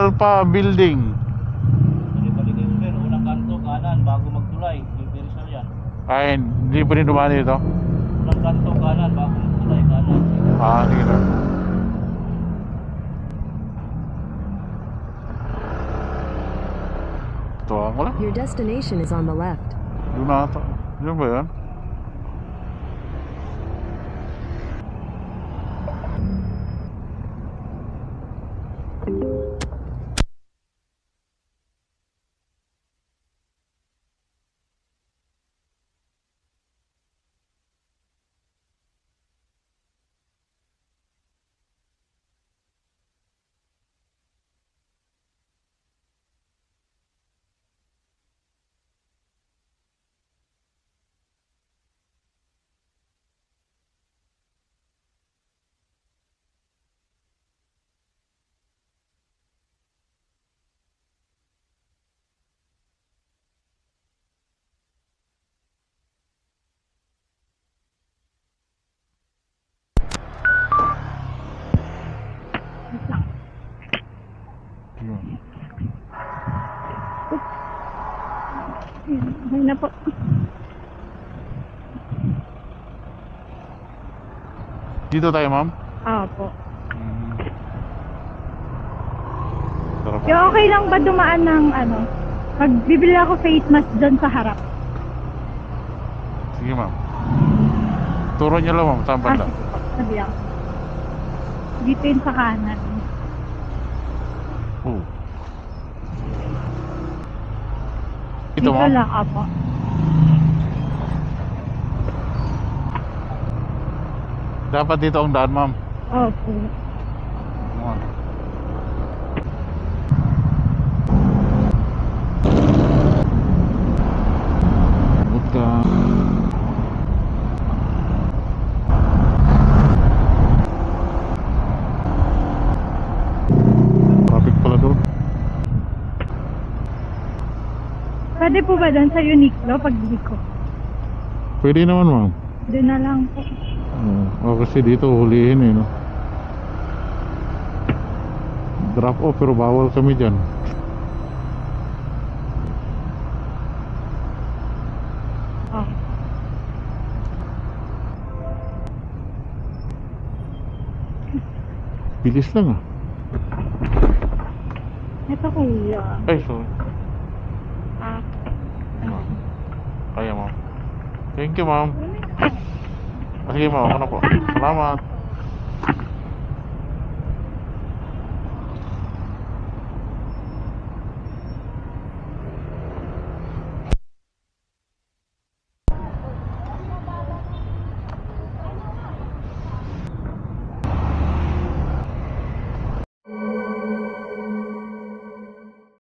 Alpha Building. Balik-balik kayo sir, unang kanto, kanan, bago magtulay. Yung Perisal yan. Ay, hindi pa rin dumaan dito. Unang kanto, kanan, bago magtulay, kanan. Sige na. Tuwa ko lang. Your destination is on the left. Doon na ata. Doon ba yan? Ay na po. Dito tayo, ma'am. Opo. Sarap. Yung okay lang ba dumaan ng ano? Magbibili ako face mask dyan sa harap. Sige, ma'am. Turo niyo lang, ma'am. Saan banda? Sige po. Sabi ako. Dito yun sa kanan. Oh. Dito Ito, ma'am. lang, opo. Dapat dito ang daan, ma'am. Opo. Ma'am. Buka. Traffic pala doon. Pwede po ba doon sa Uniqlo pagbili ko? Pwede naman, ma'am. Doon na lang po. Kasi dito hulihin eh, no? Drop off pero bawal kami dyan. Oh. Bilis lang ah. Ito kuya. Ay, sorry. Ah. Kaya, ma'am. Thank you, ma'am. Sige, ma'am. Ako na po. Salamat.